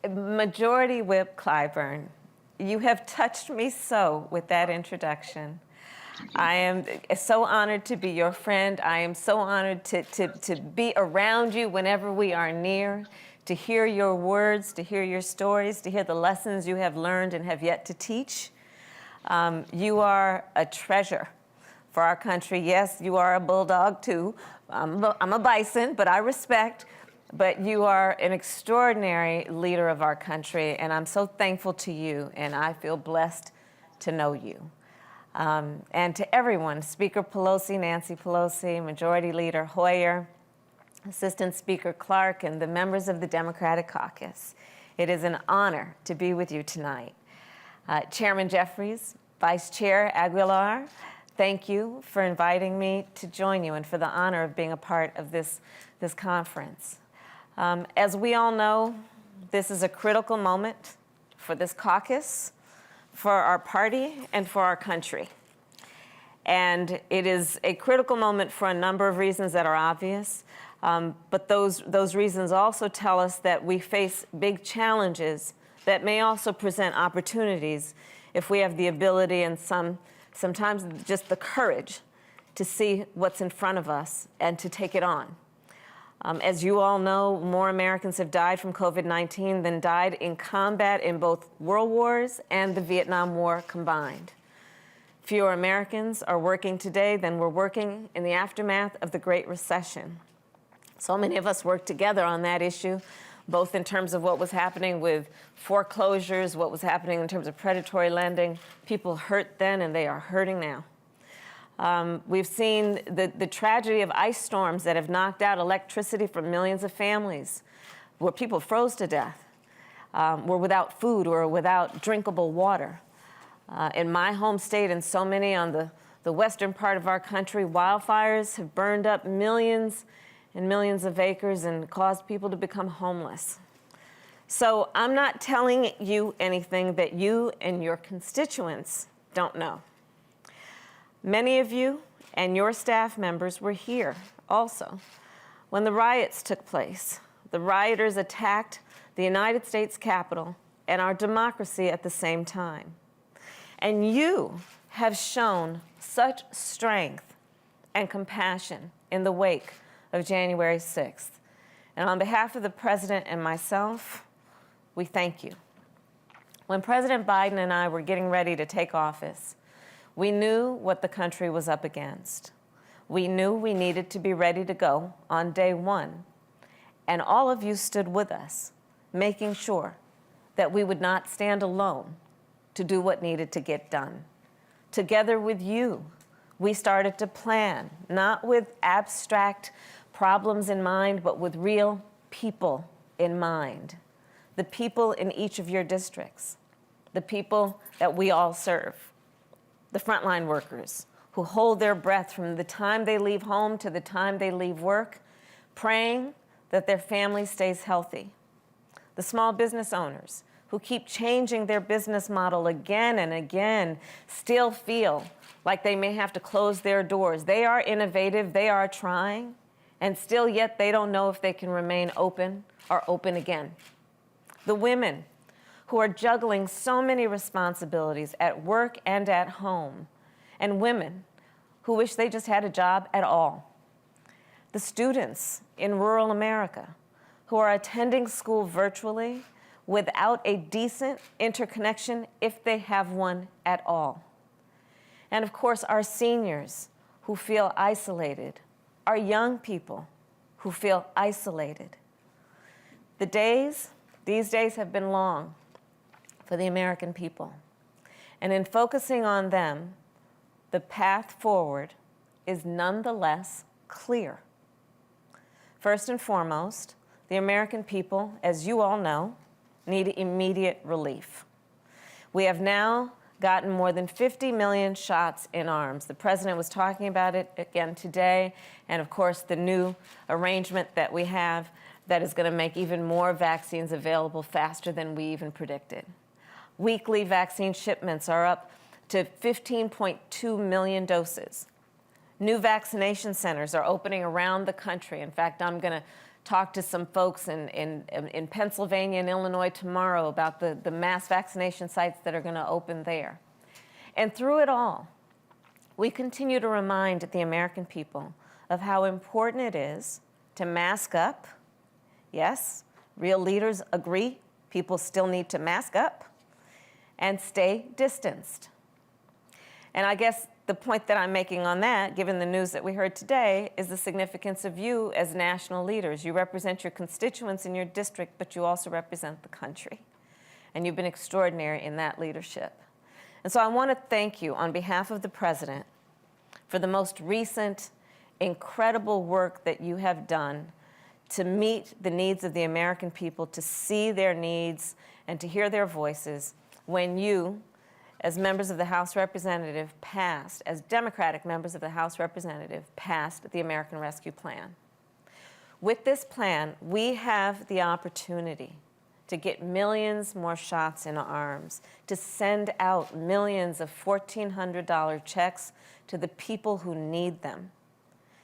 Majority Whip Clyburn, you have touched me so with that introduction. I am so honored to be your friend. I am so honored to be around you whenever we are near, to hear your words, to hear your stories, to hear the lessons you have learned and have yet to teach. You are a treasure for our country. Yes, you are a bulldog too. I'm a bison, but I respect. But you are an extraordinary leader of our country, and I'm so thankful to you, and I feel blessed to know you. And to everyone, Speaker Pelosi, Nancy Pelosi, Majority Leader Hoyer, Assistant Speaker Clark, and the members of the Democratic Caucus, it is an honor to be with you tonight. Chairman Jeffries, Vice Chair Aguilar, thank you for inviting me to join you and for the honor of being a part of this conference. As we all know, this is a critical moment for this caucus, for our party, and for our country. And it is a critical moment for a number of reasons that are obvious, but those reasons also tell us that we face big challenges that may also present opportunities if we have the ability and sometimes just the courage to see what's in front of us and to take it on. As you all know, more Americans have died from COVID-19 than died in combat in both world wars and the Vietnam War combined. Fewer Americans are working today than were working in the aftermath of the Great Recession. So many of us worked together on that issue, both in terms of what was happening with foreclosures, what was happening in terms of predatory lending. People hurt then, and they are hurting now. We've seen the tragedy of ice storms that have knocked out electricity from millions of families, where people froze to death, were without food or without drinkable water. In my home state and so many on the western part of our country, wildfires have burned up millions and millions of acres and caused people to become homeless. So I'm not telling you anything that you and your constituents don't know. Many of you and your staff members were here also when the riots took place. The rioters attacked the United States Capitol and our democracy at the same time. And you have shown such strength and compassion in the wake of January 6th. And on behalf of the President and myself, we thank you. When President Biden and I were getting ready to take office, we knew what the country was up against. We knew we needed to be ready to go on day one. And all of you stood with us, making sure that we would not stand alone to do what needed to get done. Together with you, we started to plan, not with abstract problems in mind, but with real people in mind. The people in each of your districts, the people that we all serve. The frontline workers who hold their breath from the time they leave home to the time they leave work, praying that their family stays healthy. The small business owners who keep changing their business model again and again, still feel like they may have to close their doors. They are innovative, they are trying, and still yet they don't know if they can remain open or open again. The women who are juggling so many responsibilities at work and at home, and women who wish they just had a job at all. The students in rural America who are attending school virtually without a decent interconnection, if they have one at all. And of course, our seniors who feel isolated, our young people who feel isolated. These days have been long for the American people. And in focusing on them, the path forward is nonetheless clear. First and foremost, the American people, as you all know, need immediate relief. We have now gotten more than 50 million shots in arms. The President was talking about it again today, and of course the new arrangement that we have that is going to make even more vaccines available faster than we even predicted. Weekly vaccine shipments are up to 15.2 million doses. New vaccination centers are opening around the country. In fact, I'm going to talk to some folks in Pennsylvania and Illinois tomorrow about the mass vaccination sites that are going to open there. And through it all, we continue to remind the American people of how important it is to mask up. Yes, real leaders agree people still need to mask up and stay distanced. And I guess the point that I'm making on that, given the news that we heard today, is the significance of you as national leaders. You represent your constituents in your district, but you also represent the country. And you've been extraordinary in that leadership. And so I want to thank you on behalf of the President for the most recent incredible work that you have done to meet the needs of the American people, to see their needs and to hear their voices when you, as members of the House Representative, passed, as Democratic members of the House Representative, passed the American Rescue Plan. With this plan, we have the opportunity to get millions more shots in arms, to send out millions of $1,400 checks to the people who need them,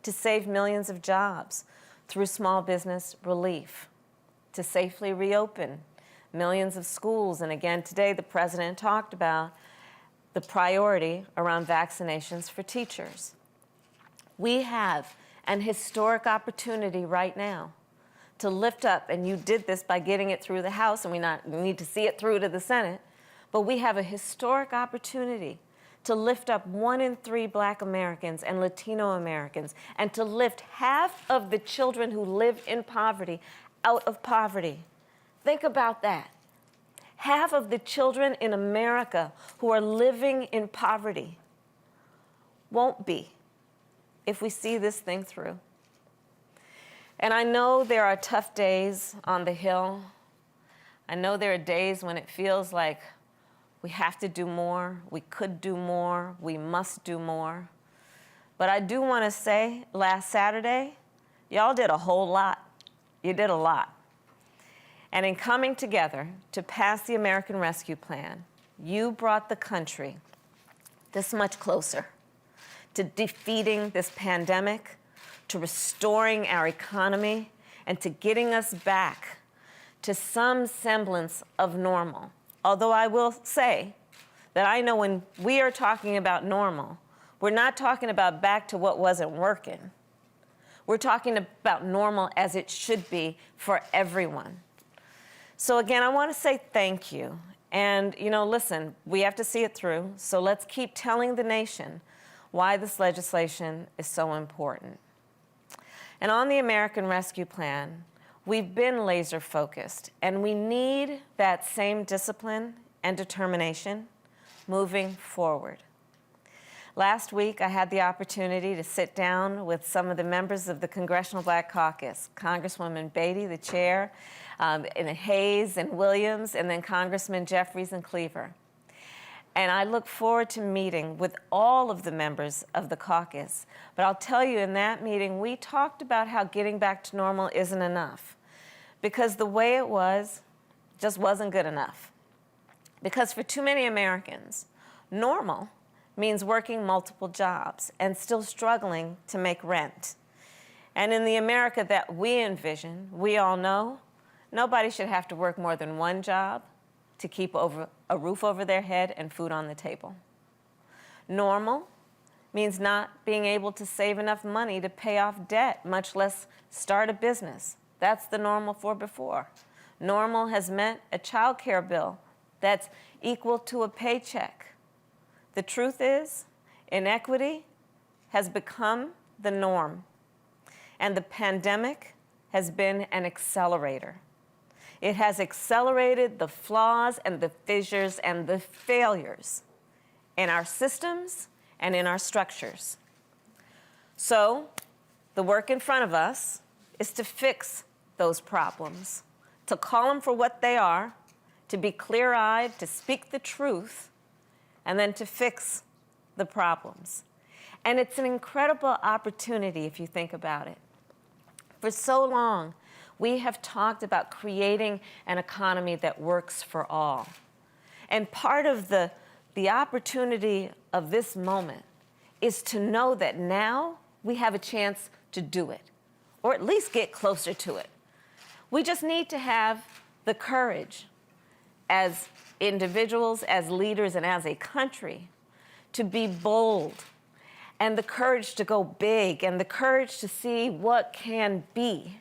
to save millions of jobs through small business relief, to safely reopen millions of schools. And again, today the President talked about the priority around vaccinations for teachers. We have an historic opportunity right now to lift up, and you did this by getting it through the House, and we need to see it through to the Senate, but we have a historic opportunity to lift up 1 in 3 Black Americans and Latino Americans, and to lift half of the children who live in poverty out of poverty. Think about that. Half of the children in America who are living in poverty won't be if we see this thing through. And I know there are tough days on the Hill. I know there are days when it feels like we have to do more, we could do more, we must do more. But I do want to say, last Saturday, y'all did a whole lot. You did a lot. And in coming together to pass the American Rescue Plan, you brought the country this much closer to defeating this pandemic, to restoring our economy, and to getting us back to some semblance of normal. Although I will say that I know when we are talking about normal, we're not talking about back to what wasn't working. We're talking about normal as it should be for everyone. So again, I want to say thank you. And, listen, we have to see it through, so let's keep telling the nation why this legislation is so important. And on the American Rescue Plan, we've been laser focused, and we need that same discipline and determination moving forward. Last week, I had the opportunity to sit down with some of the members of the Congressional Black Caucus, Congresswoman Beatty, the chair, and Hayes and Williams, and then Congressman Jeffries and Cleaver. And I look forward to meeting with all of the members of the caucus. But I'll tell you, in that meeting, we talked about how getting back to normal isn't enough, because the way it was just wasn't good enough. Because for too many Americans, normal means working multiple jobs and still struggling to make rent. And in the America that we envision, we all know, nobody should have to work more than one job to keep a roof over their head and food on the table. Normal means not being able to save enough money to pay off debt, much less start a business. That's the normal for before. Normal has meant a child care bill that's equal to a paycheck. The truth is, inequity has become the norm, and the pandemic has been an accelerator. It has accelerated the flaws and the fissures and the failures in our systems and in our structures. So the work in front of us is to fix those problems, to call them for what they are, to be clear-eyed, to speak the truth, and then to fix the problems. And it's an incredible opportunity if you think about it. For so long, we have talked about creating an economy that works for all. And part of the opportunity of this moment is to know that now we have a chance to do it. or at least get closer to it. We just need to have the courage as individuals, as leaders, and as a country to be bold, and the courage to go big, and the courage to see what can be,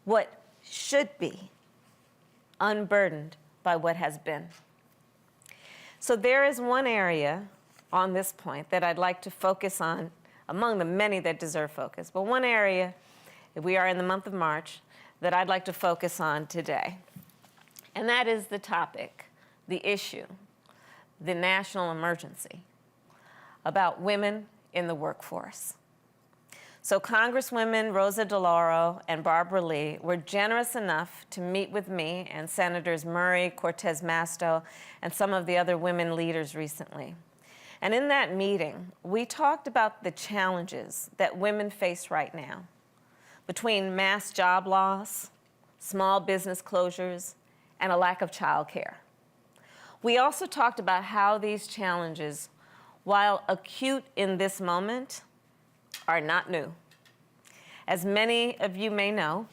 what should be, unburdened by what has been. So there is one area on this point that I'd like to focus on, among the many that deserve focus, but one area, we are in the month of March, that I'd like to focus on today. And that is the topic, the issue, the national emergency about women in the workforce. So Congresswomen Rosa DeLauro and Barbara Lee were generous enough to meet with me and Senators Murray, Cortez Masto, and some of the other women leaders recently. And in that meeting, we talked about the challenges that women face right now between mass job loss, small business closures, and a lack of childcare. We also talked about how these challenges, while acute in this moment, are not new. As many of you may know,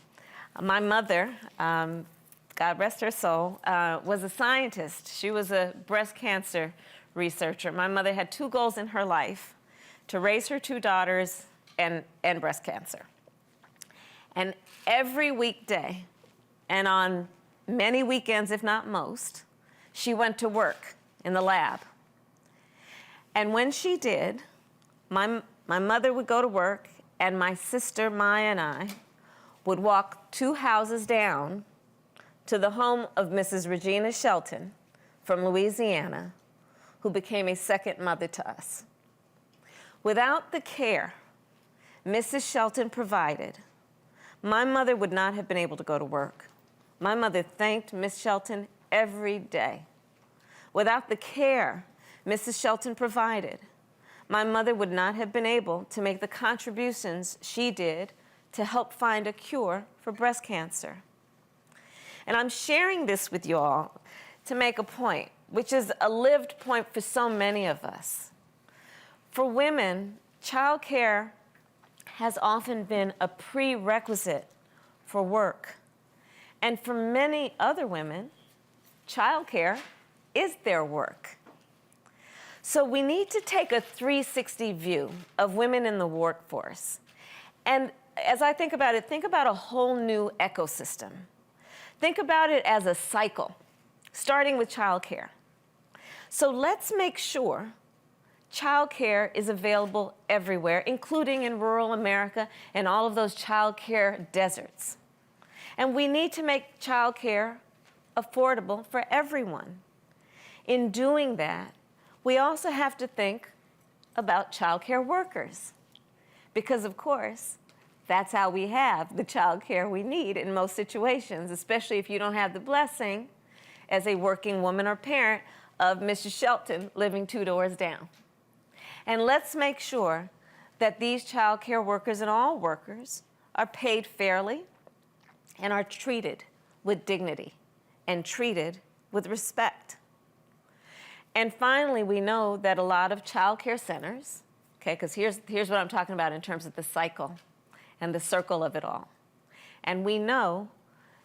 my mother, God rest her soul, was a scientist. She was a breast cancer researcher. My mother had two goals in her life: to raise her two daughters and breast cancer. And every weekday, and on many weekends, if not most, she went to work in the lab. And when she did, my mother would go to work, and my sister Maya and I would walk 2 houses down to the home of Mrs. Regina Shelton from Louisiana, who became a second mother to us. Without the care Mrs. Shelton provided, my mother would not have been able to go to work. My mother thanked Miss Shelton every day. Without the care Mrs. Shelton provided, my mother would not have been able to make the contributions she did to help find a cure for breast cancer. And I'm sharing this with you all to make a point, which is a lived point for so many of us. For women, childcare has often been a prerequisite for work. And for many other women, childcare is their work. So we need to take a 360 view of women in the workforce. And as I think about it, think about a whole new ecosystem. Think about it as a cycle, starting with childcare. So let's make sure childcare is available everywhere, including in rural America and all of those childcare deserts. And we need to make childcare affordable for everyone. In doing that, we also have to think about childcare workers, because of course, that's how we have the childcare we need in most situations, especially if you don't have the blessing as a working woman or parent of Mrs. Shelton living 2 doors down. And let's make sure that these childcare workers and all workers are paid fairly and are treated with dignity and treated with respect. And finally, we know that a lot of childcare centers, okay, because here's what I'm talking about in terms of the cycle and the circle of it all. And we know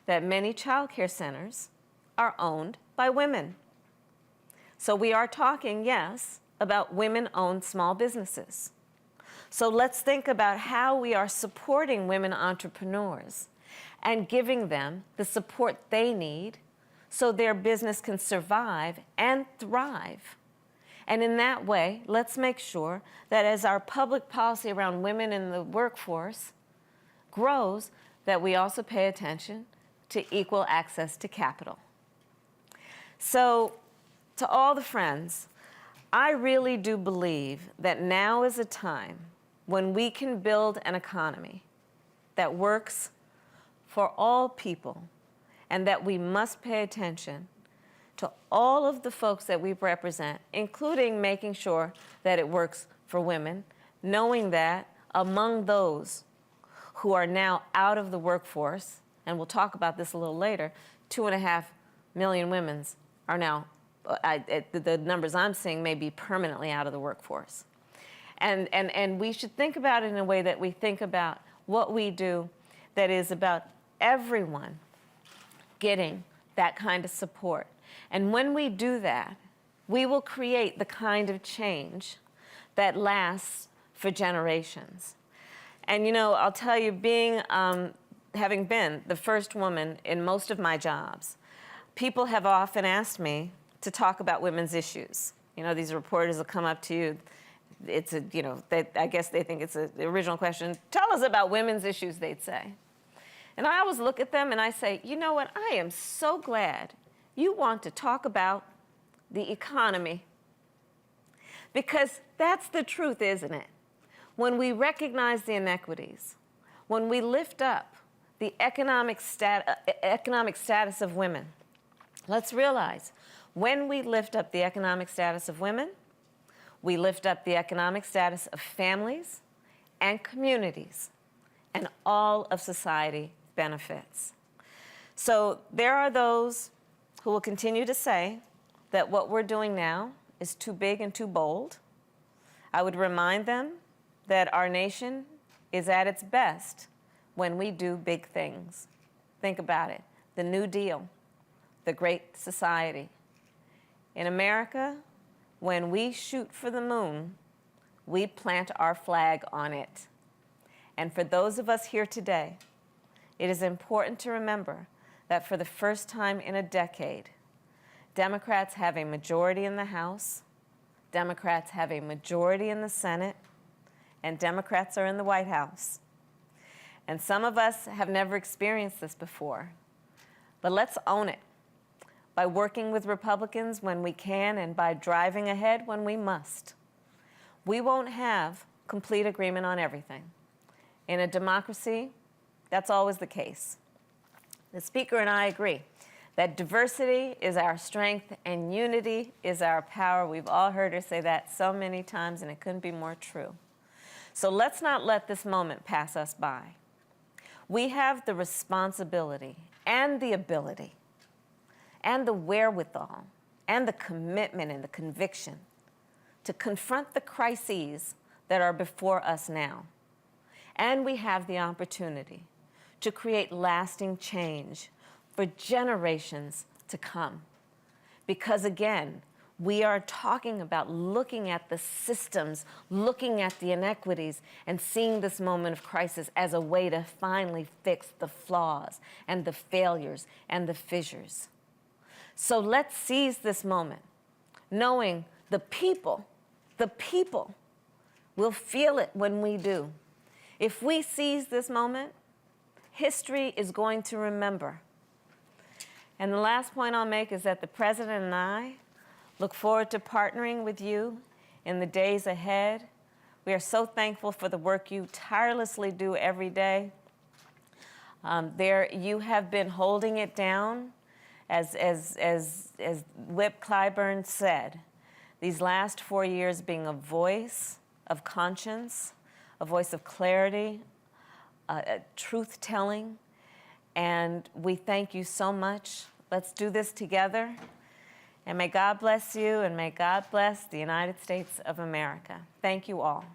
that many childcare centers are owned by women. So we are talking, yes, about women-owned small businesses. So let's think about how we are supporting women entrepreneurs and giving them the support they need so their business can survive and thrive. And in that way, let's make sure that as our public policy around women in the workforce grows, that we also pay attention to equal access to capital. So, to all the friends, I really do believe that now is a time when we can build an economy that works for all people, and that we must pay attention to all of the folks that we represent, including making sure that it works for women, knowing that among those who are now out of the workforce, and we'll talk about this a little later, 2.5 million women are now, the numbers I'm seeing may be permanently out of the workforce. And we should think about it in a way that we think about what we do that is about everyone getting that kind of support. And when we do that, we will create the kind of change that lasts for generations. And you know, I'll tell you, having been the first woman in most of my jobs, people have often asked me to talk about women's issues. You know, these reporters will come up to you. It's a, you know, I guess they think it's the original question. Tell us about women's issues, they'd say. And I always look at them and I say, you know what? I am so glad you want to talk about the economy. Because that's the truth, isn't it? When we recognize the inequities, when we lift up the economic status of women, let's realize when we lift up the economic status of women, we lift up the economic status of families and communities, and all of society benefits. So there are those who will continue to say that what we're doing now is too big and too bold. I would remind them that our nation is at its best when we do big things. Think about it. The New Deal, the Great Society. In America, when we shoot for the moon, we plant our flag on it. And for those of us here today, it is important to remember that for the first time in a decade, Democrats have a majority in the House, Democrats have a majority in the Senate, and Democrats are in the White House. And some of us have never experienced this before, but let's own it by working with Republicans when we can and by driving ahead when we must. We won't have complete agreement on everything. In a democracy, that's always the case. The Speaker and I agree that diversity is our strength and unity is our power. We've all heard her say that so many times, and it couldn't be more true. So let's not let this moment pass us by. We have the responsibility and the ability and the wherewithal and the commitment and the conviction to confront the crises that are before us now. And we have the opportunity to create lasting change for generations to come. Because again, we are talking about looking at the systems, looking at the inequities, and seeing this moment of crisis as a way to finally fix the flaws and the failures and the fissures. So let's seize this moment, knowing the people will feel it when we do. If we seize this moment, history is going to remember. And the last point I'll make is that the President and I look forward to partnering with you in the days ahead. We are so thankful for the work you tirelessly do every day. You have been holding it down, as Whip Clyburn said, these last 4 years being a voice of conscience, a voice of clarity, truth-telling, and we thank you so much. Let's do this together, and may God bless you, and may God bless the United States of America. Thank you all.